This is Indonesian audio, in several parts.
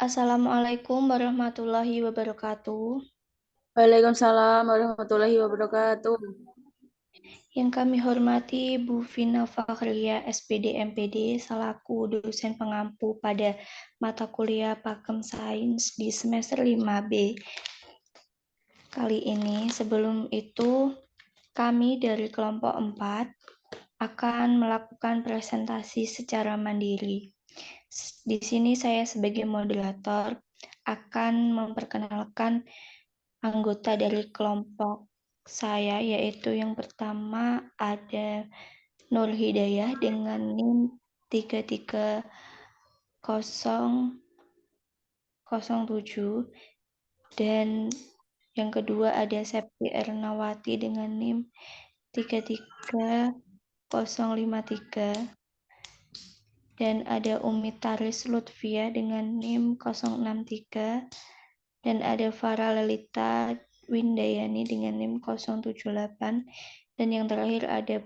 Assalamualaikum warahmatullahi wabarakatuh. Waalaikumsalam warahmatullahi wabarakatuh. Yang kami hormati Bu Vina Fakhria, SPD MPD, selaku dosen pengampu pada mata kuliah Pakem Sains di semester 5B. Kali ini, sebelum itu, kami dari kelompok 4 akan melakukan presentasi secara mandiri. Di sini saya sebagai moderator akan memperkenalkan anggota dari kelompok saya, yaitu yang pertama ada Nur Hidayah dengan NIM 33007 dan yang kedua ada Septi Ernawati dengan NIM 33053 dan ada Umi Taris Lutfia dengan NIM 063 dan ada Farah Lelita Windayani dengan NIM 078 dan yang terakhir ada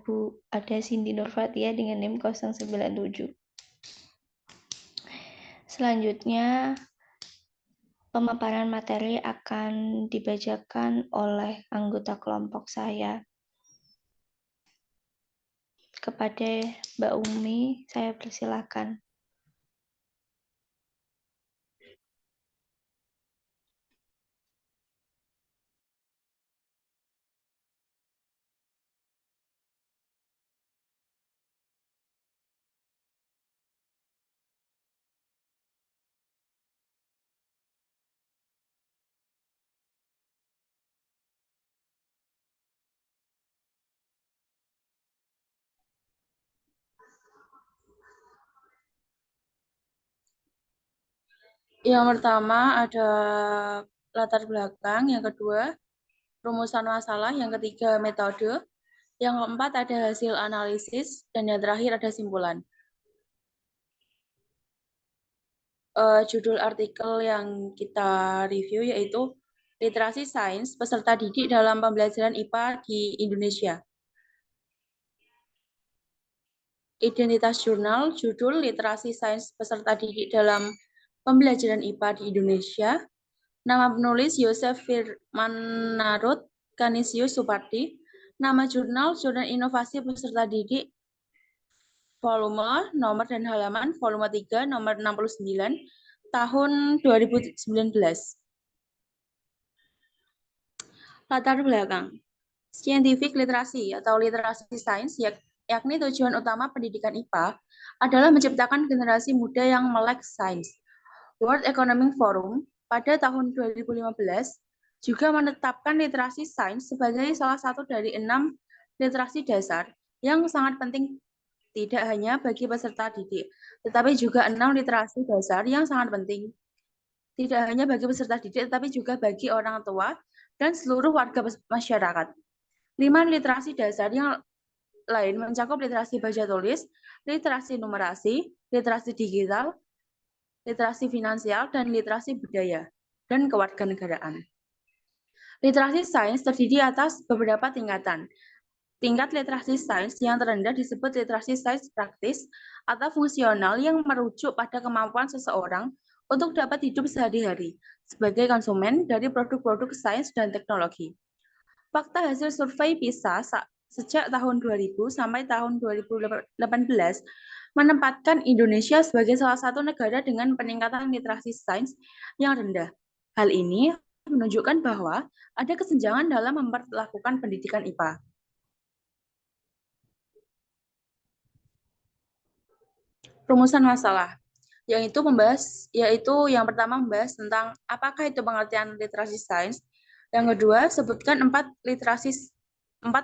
Cindy Nurfatia dengan NIM 097. Selanjutnya pemaparan materi akan dibacakan oleh anggota kelompok saya. Kepada Mbak Umi, saya persilakan. Yang pertama ada latar belakang, yang kedua rumusan masalah, yang ketiga metode, yang keempat ada hasil analisis, dan yang terakhir ada simpulan. Judul artikel yang kita review yaitu Literasi Sains Peserta Didik dalam Pembelajaran IPA di Indonesia. Identitas jurnal, judul Literasi Sains Peserta Didik dalam Pembelajaran IPA di Indonesia. Nama penulis Yosef Firmanarut Kanisius Supardi. Nama jurnal Jurnal Inovasi Peserta Didik. Volume, nomor dan halaman, volume 3, nomor 69, tahun 2019. Latar belakang. Scientific literasi atau literasi sains, yakni tujuan utama pendidikan IPA adalah menciptakan generasi muda yang melek sains. World Economic Forum pada tahun 2015 juga menetapkan literasi sains sebagai salah satu dari 6 literasi dasar yang sangat penting tidak hanya bagi peserta didik, tetapi juga 6 literasi dasar yang sangat penting tidak hanya bagi peserta didik, tetapi juga bagi orang tua dan seluruh warga masyarakat. 5 literasi dasar yang lain mencakup literasi baca tulis, literasi numerasi, literasi digital, literasi finansial, dan literasi budaya dan kewarganegaraan. Literasi sains terdiri atas beberapa tingkatan. Tingkat literasi sains yang terendah disebut literasi sains praktis atau fungsional yang merujuk pada kemampuan seseorang untuk dapat hidup sehari-hari sebagai konsumen dari produk-produk sains dan teknologi. Fakta hasil survei PISA sejak tahun 2000 sampai tahun 2018 menempatkan Indonesia sebagai salah satu negara dengan peningkatan literasi sains yang rendah. Hal ini menunjukkan bahwa ada kesenjangan dalam memperlakukan pendidikan IPA. Rumusan masalah yaitu yang pertama membahas tentang apakah itu pengertian literasi sains. Yang kedua, sebutkan 4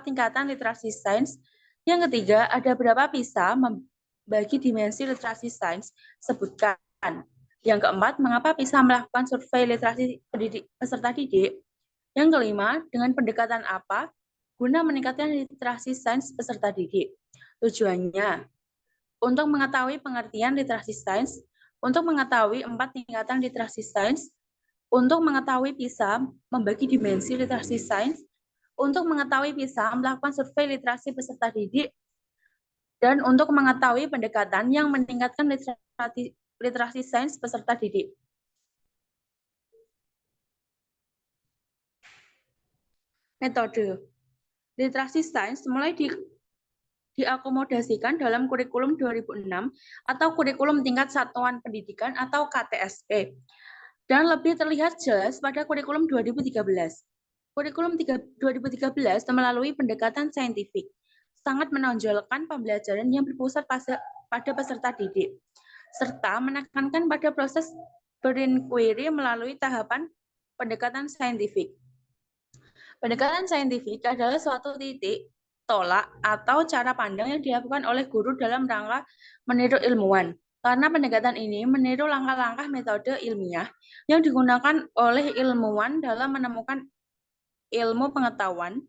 tingkatan literasi sains. Yang ketiga, ada berapa PISA membagi dimensi literasi sains, sebutkan. Yang keempat, mengapa PISA melakukan survei literasi peserta didik. Yang kelima, dengan pendekatan apa guna meningkatkan literasi sains peserta didik. Tujuannya untuk mengetahui pengertian literasi sains, untuk mengetahui 4 tingkatan literasi sains, untuk mengetahui PISA membagi dimensi literasi sains, untuk mengetahui PISA melakukan survei literasi peserta didik, dan untuk mengetahui pendekatan yang meningkatkan literasi sains peserta didik. metode. Literasi sains mulai diakomodasikan dalam kurikulum 2006 atau kurikulum tingkat satuan pendidikan atau KTSP, dan lebih terlihat jelas pada kurikulum 2013. Kurikulum 2013 melalui pendekatan saintifik sangat menonjolkan pembelajaran yang berpusat pada peserta didik, serta menekankan pada proses berinquiry melalui tahapan pendekatan saintifik. Pendekatan saintifik adalah suatu titik tolak atau cara pandang yang dilakukan oleh guru dalam rangka meniru ilmuwan. Karena pendekatan ini meniru langkah-langkah metode ilmiah yang digunakan oleh ilmuwan dalam menemukan ilmu pengetahuan.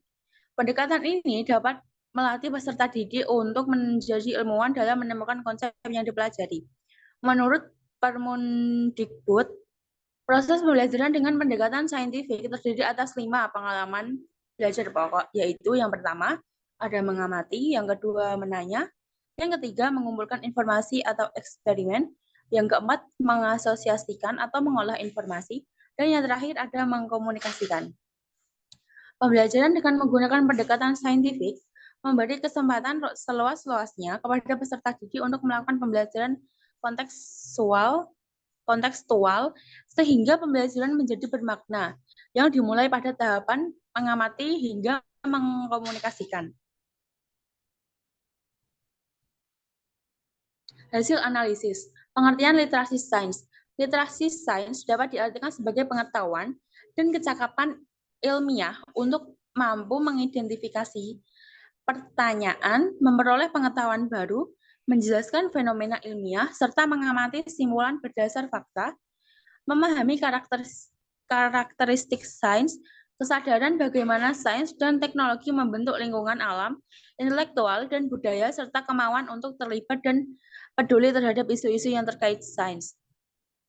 Pendekatan ini dapat melatih peserta didik untuk menjadi ilmuwan dalam menemukan konsep yang dipelajari. Menurut Permendikbud, proses pembelajaran dengan pendekatan saintifik terdiri atas 5 pengalaman belajar pokok, yaitu yang pertama, ada mengamati, yang kedua, menanya, yang ketiga, mengumpulkan informasi atau eksperimen, yang keempat, mengasosiasikan atau mengolah informasi, dan yang terakhir, ada mengkomunikasikan. Pembelajaran dengan menggunakan pendekatan saintifik memberi kesempatan seluas-luasnya kepada peserta didik untuk melakukan pembelajaran kontekstual sehingga pembelajaran menjadi bermakna yang dimulai pada tahapan mengamati hingga mengkomunikasikan. Hasil analisis. Pengertian literasi sains. Literasi sains dapat diartikan sebagai pengetahuan dan kecakapan ilmiah untuk mampu mengidentifikasi pertanyaan, memperoleh pengetahuan baru, menjelaskan fenomena ilmiah, serta mengamati simpulan berdasar fakta, memahami karakteristik sains, kesadaran bagaimana sains dan teknologi membentuk lingkungan alam, intelektual, dan budaya, serta kemauan untuk terlibat dan peduli terhadap isu-isu yang terkait sains.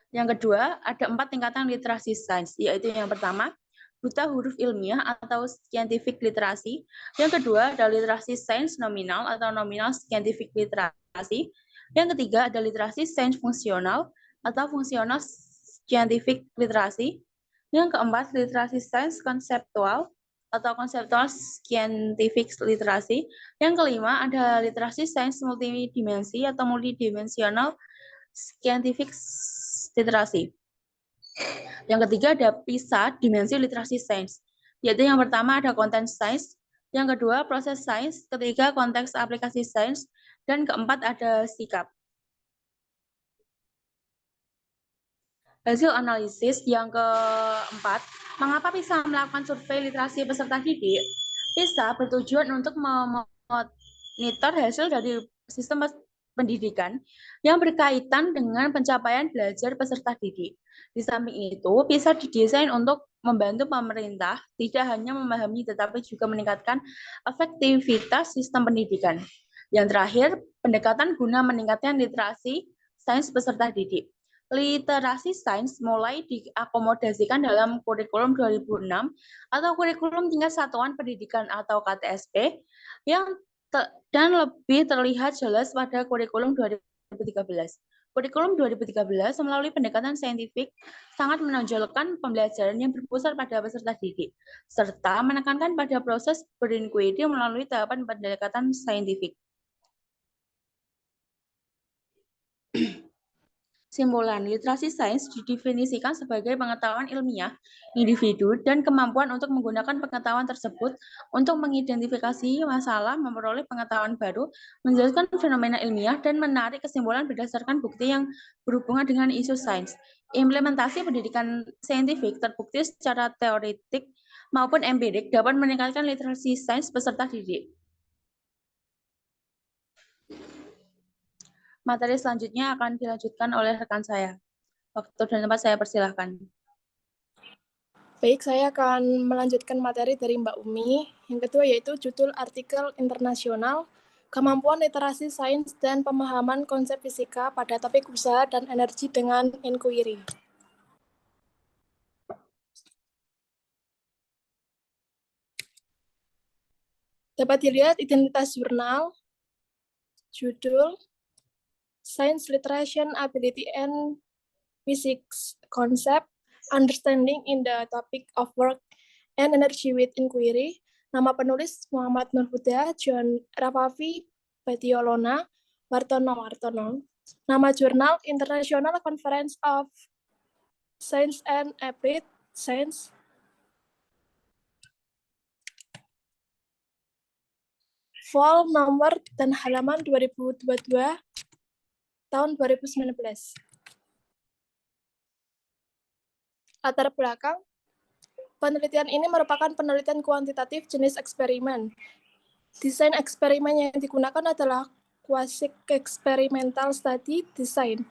Yang kedua, ada 4 tingkatan literasi sains, yaitu yang pertama, buta huruf ilmiah atau scientific literasi. Yang kedua, ada literasi sains nominal atau nominal scientific literasi. Yang ketiga, ada literasi sains fungsional atau fungsional scientific literasi. Yang keempat, literasi sains konseptual atau konseptual scientific literasi. Yang kelima, ada literasi sains multidimensi atau multidimensional scientific literasi. Yang ketiga ada PISA, dimensi literasi sains, yaitu yang pertama ada konten sains, yang kedua proses sains, ketiga konteks aplikasi sains, dan keempat ada sikap. Hasil analisis yang keempat, mengapa PISA melakukan survei literasi peserta didik? PISA bertujuan untuk memonitor hasil dari sistem pendidikan yang berkaitan dengan pencapaian belajar peserta didik. Di samping itu, PISA didesain untuk membantu pemerintah tidak hanya memahami tetapi juga meningkatkan efektivitas sistem pendidikan. Yang terakhir, pendekatan guna meningkatkan literasi sains peserta didik. Literasi sains mulai diakomodasikan dalam kurikulum 2006 atau kurikulum tingkat satuan pendidikan atau KTSP dan lebih terlihat jelas pada kurikulum 2013. Kurikulum 2013 melalui pendekatan saintifik sangat menonjolkan pembelajaran yang berpusat pada peserta didik, serta menekankan pada proses berinquiry melalui tahapan pendekatan saintifik. Simpulan, literasi sains didefinisikan sebagai pengetahuan ilmiah individu dan kemampuan untuk menggunakan pengetahuan tersebut untuk mengidentifikasi masalah, memperoleh pengetahuan baru, menjelaskan fenomena ilmiah, dan menarik kesimpulan berdasarkan bukti yang berhubungan dengan isu sains. Implementasi pendidikan saintifik terbukti secara teoretik maupun empirik dapat meningkatkan literasi sains peserta didik. Materi selanjutnya akan dilanjutkan oleh rekan saya. Waktu dan tempat saya persilahkan. Baik, saya akan melanjutkan materi dari Mbak Umi. Yang kedua yaitu judul artikel internasional, kemampuan literasi sains dan pemahaman konsep fisika pada topik usaha dan energi dengan inquiry. Dapat dilihat identitas jurnal, judul, Science Literation Ability and Physics Concept, Understanding in the Topic of Work and Energy with Inquiry. Nama penulis Muhammad Nur Huda, John Rafavi Batiolona, Wartono. Nama jurnal International Conference of Science and Applied Science. Vol nomor dan halaman 2022 tahun 2019. Latar belakang, penelitian ini merupakan penelitian kuantitatif jenis eksperimen. Desain eksperimen yang digunakan adalah quasi-experimental study design.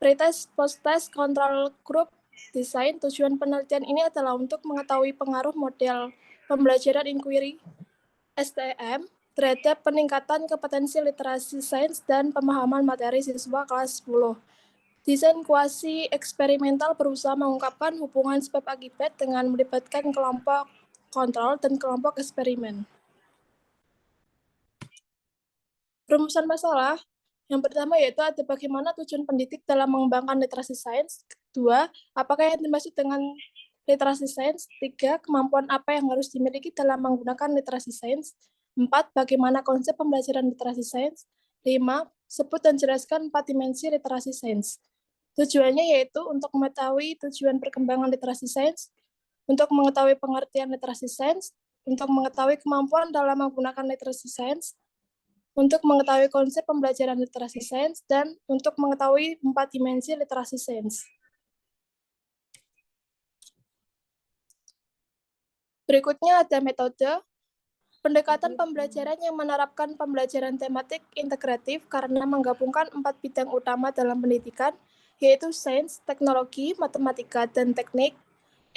Pretest, post-test, control group design. Tujuan penelitian ini adalah untuk mengetahui pengaruh model pembelajaran inquiry STM terhadap peningkatan kompetensi literasi sains dan pemahaman materi siswa kelas 10. Desain kuasi eksperimental berusaha mengungkapkan hubungan sebab akibat dengan melibatkan kelompok kontrol dan kelompok eksperimen. Rumusan masalah yang pertama yaitu ada bagaimana tujuan pendidik dalam mengembangkan literasi sains. Kedua, apakah yang dimaksud dengan literasi sains. 3, kemampuan apa yang harus dimiliki dalam menggunakan literasi sains. 4, bagaimana konsep pembelajaran literasi sains. 5, sebut dan jelaskan 4 dimensi literasi sains. Tujuannya yaitu untuk mengetahui tujuan perkembangan literasi sains, untuk mengetahui pengertian literasi sains, untuk mengetahui kemampuan dalam menggunakan literasi sains, untuk mengetahui konsep pembelajaran literasi sains, dan untuk mengetahui 4 dimensi literasi sains. Berikutnya ada metode. Pendekatan pembelajaran yang menerapkan pembelajaran tematik integratif karena menggabungkan 4 bidang utama dalam pendidikan, yaitu sains, teknologi, matematika, dan teknik,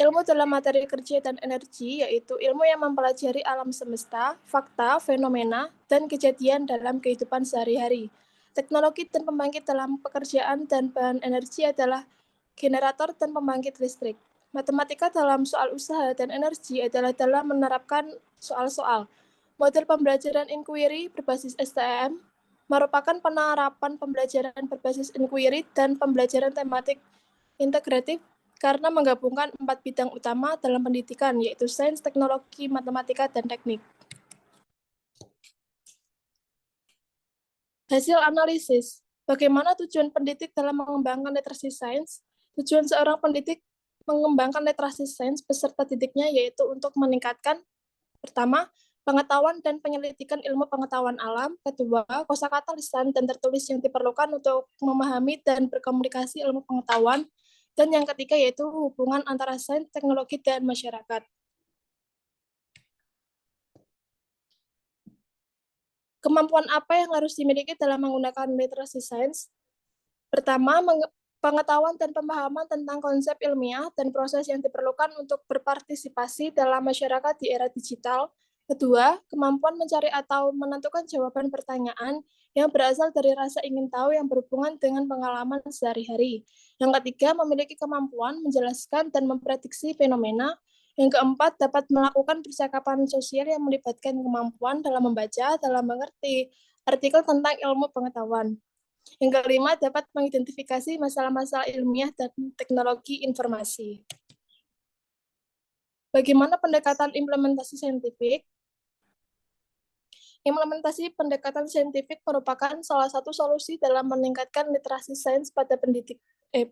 ilmu dalam materi kerja dan energi, yaitu ilmu yang mempelajari alam semesta, fakta, fenomena, dan kejadian dalam kehidupan sehari-hari. Teknologi dan pembangkit dalam pekerjaan dan bahan energi adalah generator dan pembangkit listrik. Matematika dalam soal usaha dan energi adalah dalam menerapkan soal-soal. Model pembelajaran inquiry berbasis STM merupakan penerapan pembelajaran berbasis inquiry dan pembelajaran tematik integratif karena menggabungkan 4 bidang utama dalam pendidikan, yaitu sains, teknologi, matematika, dan teknik. Hasil analisis. Bagaimana tujuan pendidik dalam mengembangkan literasi sains? Tujuan seorang pendidik mengembangkan literasi sains beserta didiknya yaitu untuk meningkatkan, pertama, pengetahuan dan penyelidikan ilmu pengetahuan alam. Kedua, kosakata lisan dan tertulis yang diperlukan untuk memahami dan berkomunikasi ilmu pengetahuan. Dan yang ketiga yaitu hubungan antara sains, teknologi, dan masyarakat. Kemampuan apa yang harus dimiliki dalam menggunakan literasi sains? Pertama, pengetahuan dan pemahaman tentang konsep ilmiah dan proses yang diperlukan untuk berpartisipasi dalam masyarakat di era digital. Kedua, kemampuan mencari atau menentukan jawaban pertanyaan yang berasal dari rasa ingin tahu yang berhubungan dengan pengalaman sehari-hari. Yang ketiga, memiliki kemampuan menjelaskan dan memprediksi fenomena. Yang keempat, dapat melakukan percakapan sosial yang melibatkan kemampuan dalam membaca, dalam mengerti artikel tentang ilmu pengetahuan. Yang kelima, dapat mengidentifikasi masalah-masalah ilmiah dan teknologi informasi. Bagaimana pendekatan implementasi saintifik? Implementasi pendekatan saintifik merupakan salah satu solusi dalam meningkatkan literasi sains pada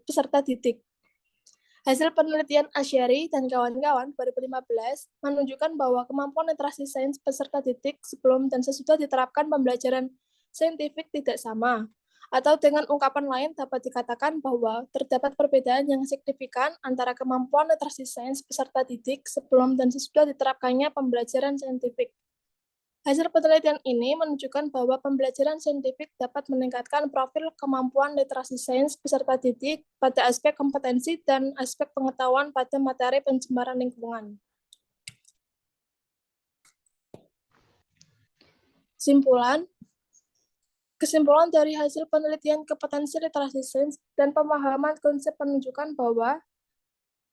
peserta didik. Hasil penelitian Asyari dan kawan-kawan 2015 menunjukkan bahwa kemampuan literasi sains peserta didik sebelum dan sesudah diterapkan pembelajaran saintifik tidak sama. Atau dengan ungkapan lain dapat dikatakan bahwa terdapat perbedaan yang signifikan antara kemampuan literasi sains peserta didik sebelum dan sesudah diterapkannya pembelajaran saintifik. Hasil penelitian ini menunjukkan bahwa pembelajaran saintifik dapat meningkatkan profil kemampuan literasi sains peserta didik pada aspek kompetensi dan aspek pengetahuan pada materi pencemaran lingkungan. Kesimpulan dari hasil penelitian kompetensi literasi sains dan pemahaman konsep menunjukkan bahwa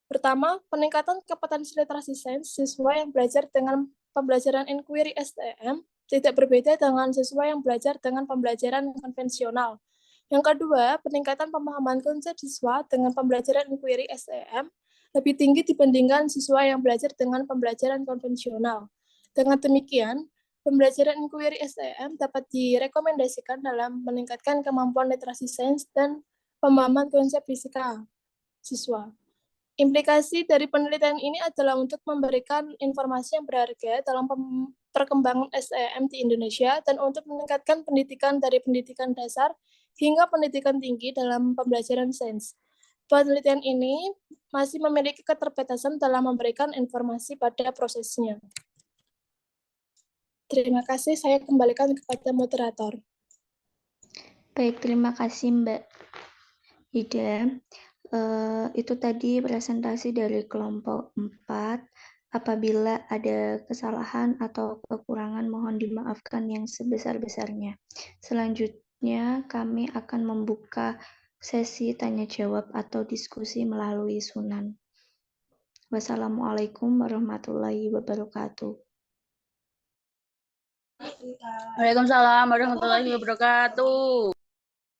pertama, peningkatan kompetensi literasi sains siswa yang belajar dengan pembelajaran inquiry STM tidak berbeda dengan siswa yang belajar dengan pembelajaran konvensional. Yang kedua, peningkatan pemahaman konsep siswa dengan pembelajaran inquiry STM lebih tinggi dibandingkan siswa yang belajar dengan pembelajaran konvensional. Dengan demikian, pembelajaran inquiry STM dapat direkomendasikan dalam meningkatkan kemampuan literasi sains dan pemahaman konsep fisika siswa. Implikasi dari penelitian ini adalah untuk memberikan informasi yang berharga dalam perkembangan STM di Indonesia dan untuk meningkatkan pendidikan dari pendidikan dasar hingga pendidikan tinggi dalam pembelajaran sains. Penelitian ini masih memiliki keterbatasan dalam memberikan informasi pada prosesnya. Terima kasih, saya kembalikan kepada moderator. Baik, terima kasih Mbak Ida. Itu tadi presentasi dari kelompok 4. Apabila ada kesalahan atau kekurangan mohon dimaafkan yang sebesar-besarnya. Selanjutnya kami akan membuka sesi tanya jawab atau diskusi melalui Sunan. Wassalamualaikum warahmatullahi wabarakatuh. Waalaikumsalam warahmatullahi wabarakatuh.